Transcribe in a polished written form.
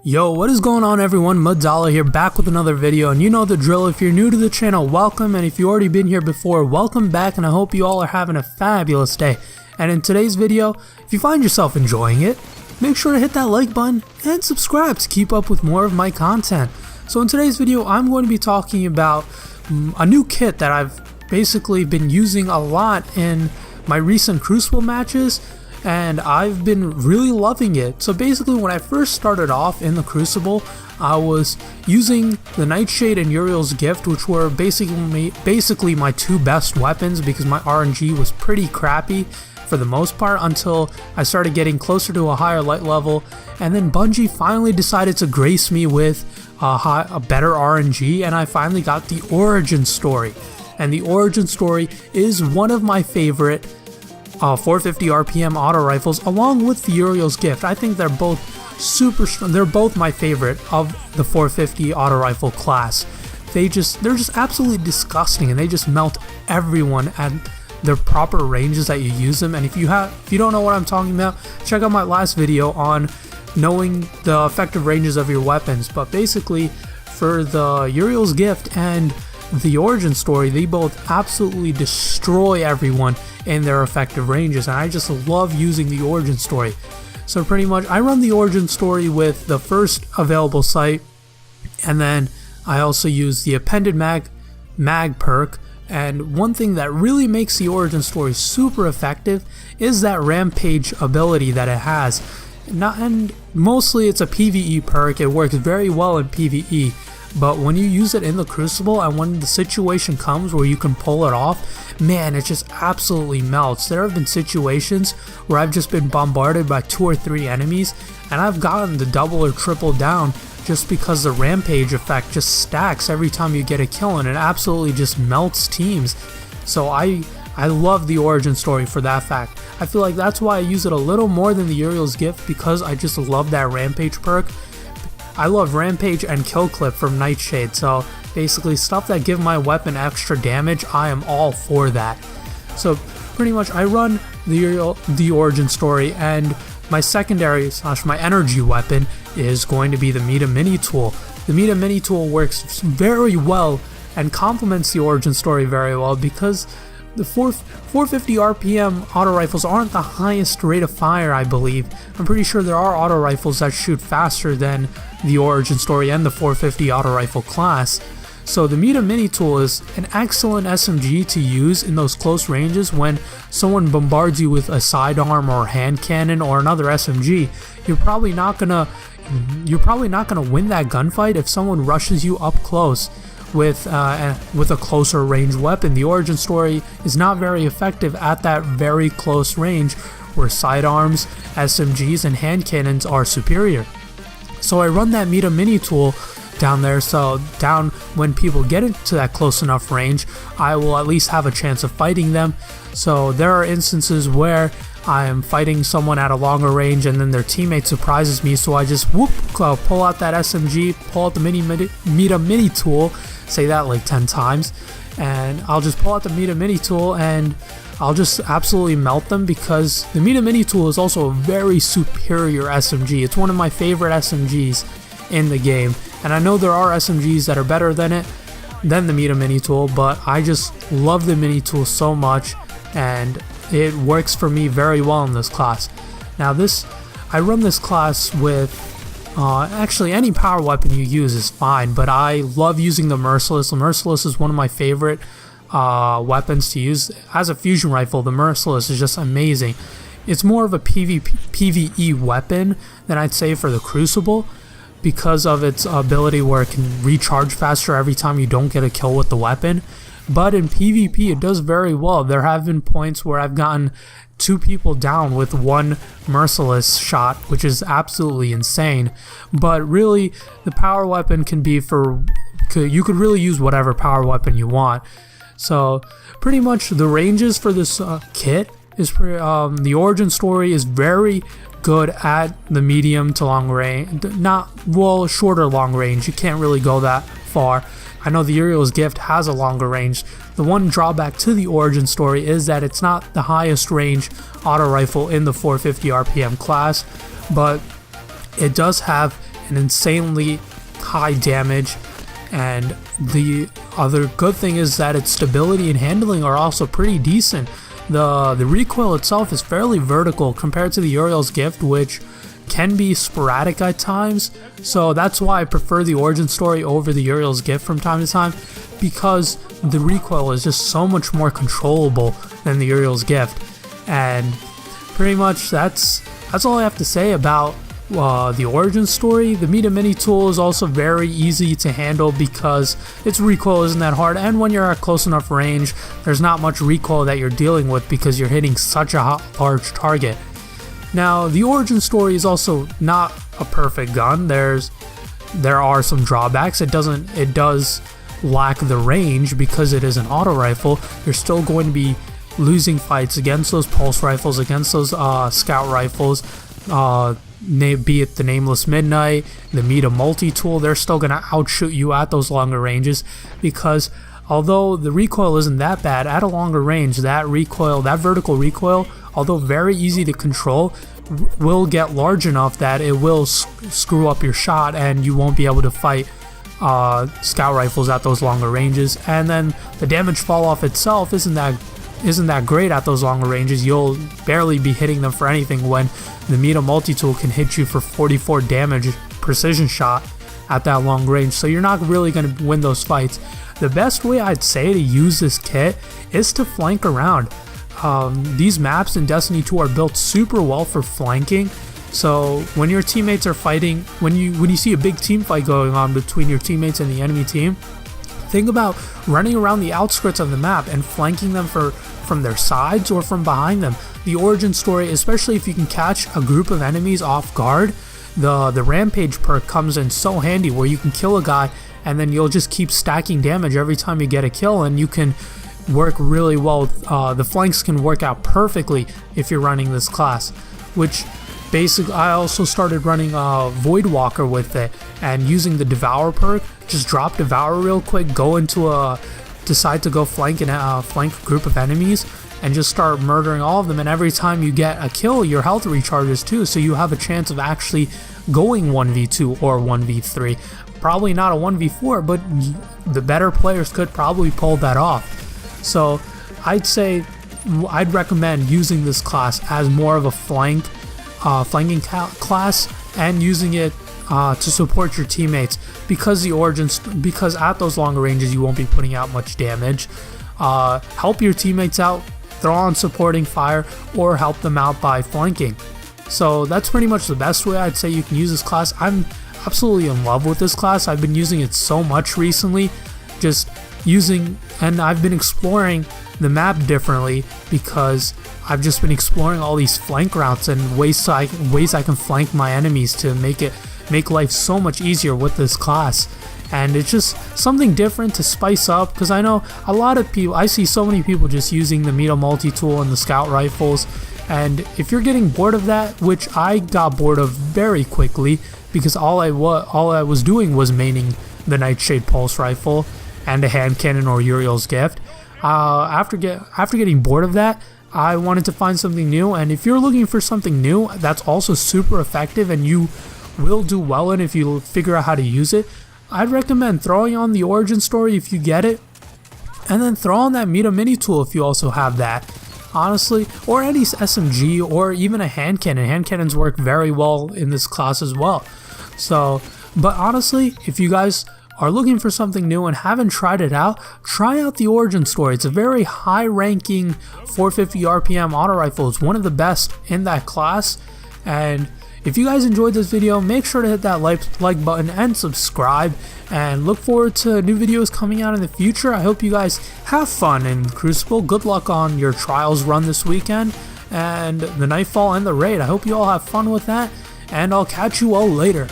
Yo, what is going on everyone? MADOLLA here, back with another video, and you know the drill. If you're new to the channel, welcome, and if you've already been here before, welcome back, and I hope you all are having a fabulous day. And in today's video, if you find yourself enjoying it, make sure to hit that like button and subscribe to keep up with more of my content. So in today's video, I'm going to be talking about a new kit that I've basically been using a lot in my recent Crucible matches, and I've been really loving it. So basically, when I first started off in the Crucible, I was using the Nightshade and Uriel's Gift, which were basically my two best weapons because my RNG was pretty crappy for the most part until I started getting closer to a higher light level, and then Bungie finally decided to grace me with a better RNG, and I finally got the Origin Story. And the Origin Story is one of my favorite 450 RPM auto rifles, along with the Uriel's Gift. I think they're both super strong. They're both my favorite of the 450 auto rifle class. They're just absolutely disgusting, and they just melt everyone at their proper ranges that you use them. And if you don't know what I'm talking about, check out my last video on knowing the effective ranges of your weapons. But basically, for the Uriel's Gift and the Origin Story, they both absolutely destroy everyone in their effective ranges, and I just love using the Origin Story. So pretty much I run the Origin Story with the first available sight, and then I also use the appended mag perk. And one thing that really makes the Origin Story super effective is that Rampage ability that it has. And mostly it's a PvE perk. It works very well in PvE. But when you use it in the Crucible, and when the situation comes where you can pull it off, man, it just absolutely melts. There have been situations where I've just been bombarded by 2 or 3 enemies, and I've gotten the double or triple down just because the Rampage effect just stacks every time you get a kill, and it absolutely just melts teams. So I love the Origin Story for that fact. I feel like that's why I use it a little more than the Uriel's Gift, because I just love that Rampage perk. I love Rampage and Kill Clip from Nightshade, so basically stuff that give my weapon extra damage, I am all for that. So pretty much I run the Origin Story, and my secondary / my energy weapon is going to be the Meta Mini Tool. The Meta Mini Tool works very well and complements the Origin Story very well because the 450 RPM auto rifles aren't the highest rate of fire, I believe. I'm pretty sure there are auto rifles that shoot faster than the Origin Story and the 450 auto rifle class. So the Meta Mini Tool is an excellent SMG to use in those close ranges when someone bombards you with a sidearm or hand cannon or another SMG. You're probably not gonna win that gunfight if someone rushes you up close with a closer range weapon. The Origin Story is not very effective at that very close range where sidearms, SMGs, and hand cannons are superior. So I run that Meta Mini Tool down there, so down when people get into that close enough range, I will at least have a chance of fighting them. So there are instances where I am fighting someone at a longer range and then their teammate surprises me, so I just pull out that SMG, pull out the Meta Mini Tool, say that like 10 times, and I'll just pull out the Meta Mini Tool and I'll just absolutely melt them, because the Meta Mini Tool is also a very superior SMG. It's one of my favorite SMGs in the game, and I know there are SMGs that are better than the Meta Mini Tool, but I just love the Mini Tool so much, and it works for me very well in this class. Now I run this class with actually any power weapon you use is fine, but I love using the Merciless. The Merciless is one of my favorite weapons to use. As a fusion rifle, the Merciless is just amazing. It's more of a PvE weapon than I'd say for the Crucible, because of its ability where it can recharge faster every time you don't get a kill with the weapon. But in PvP, it does very well. There have been points where I've gotten 2 people down with 1 Merciless shot, which is absolutely insane. But really, the power weapon can be you could really use whatever power weapon you want. So pretty much the ranges for this kit is the Origin Story is very good at the medium to long range, shorter long range. You can't really go that far. I know the Uriel's Gift has a longer range. The one drawback to the Origin Story is that it's not the highest range auto rifle in the 450 RPM class, but it does have an insanely high damage. And the other good thing is that its stability and handling are also pretty decent. The recoil itself is fairly vertical compared to the Uriel's Gift, which can be sporadic at times. So that's why I prefer the origin story over the Uriel's Gift from time to time, because the recoil is just so much more controllable than the Uriel's Gift. And pretty much that's all I have to say about the origin story. The Meta Mini tool is also very easy to handle because its recoil isn't that hard, and when you're at close enough range, there's not much recoil that you're dealing with because you're hitting such a large target. Now, the origin story is also not a perfect gun. There are some drawbacks. It does lack the range because it is an auto rifle. You're still going to be losing fights against those pulse rifles, against those scout rifles, be it the Nameless Midnight, the Meta multi-tool. They're still going to outshoot you at those longer ranges, because although the recoil isn't that bad, at a longer range, that vertical recoil, although very easy to control, will get large enough that it will screw up your shot and you won't be able to fight scout rifles at those longer ranges. And then the damage fall off itself isn't that great at those longer ranges. You'll barely be hitting them for anything when the Meta multi-tool can hit you for 44 damage precision shot at that long range, so you're not really going to win those fights. The best way I'd say to use this kit is to flank around. These maps in Destiny 2 are built super well for flanking, so when your teammates are fighting, when you see a big team fight going on between your teammates and the enemy team, think about running around the outskirts of the map and flanking them from their sides or from behind them. The origin story, especially if you can catch a group of enemies off guard, the Rampage perk comes in so handy, where you can kill a guy and then you'll just keep stacking damage every time you get a kill, and you can work really well. The flanks can work out perfectly if you're running this class, which basically I also started running Void Walker with it, and using the Devour perk. Just drop Devour real quick, decide to go flank a group of enemies, and just start murdering all of them. And every time you get a kill, your health recharges too, so you have a chance of actually going 1v2 or 1v3. Probably not a 1v4, but the better players could probably pull that off. So I'd recommend using this class as more of a flanking class, and using it to support your teammates, because at those longer ranges you won't be putting out much damage. Help your teammates out, throw on supporting fire, or help them out by flanking. So that's pretty much the best way I'd say you can use this class. I'm absolutely in love with this class. I've been using it so much recently, and I've been exploring the map differently, because I've just been exploring all these flank routes and ways I can flank my enemies to make life so much easier with this class. And it's just something different to spice up, because I know a lot of people, I see so many people just using the Meta multi-tool and the scout rifles, and if you're getting bored of that, which I got bored of very quickly, because all I was doing was maining the Nightshade pulse rifle and a hand cannon or Uriel's Gift. After getting bored of that, I wanted to find something new, and if you're looking for something new that's also super effective and you will do well in if you figure out how to use it, I'd recommend throwing on the origin story if you get it, and then throw on that Meta Mini tool if you also have that, honestly, or any SMG, or even a hand cannon. Hand cannons work very well in this class as well. So, but honestly, if you guys are looking for something new and haven't tried it out, try out the origin story. It's a very high ranking 450 RPM auto rifle. It's one of the best in that class. And if you guys enjoyed this video, make sure to hit that like button and subscribe, and look forward to new videos coming out in the future. I hope you guys have fun in Crucible. Good luck on your trials run this weekend, and the Nightfall and the raid. I hope you all have fun with that, and I'll catch you all later.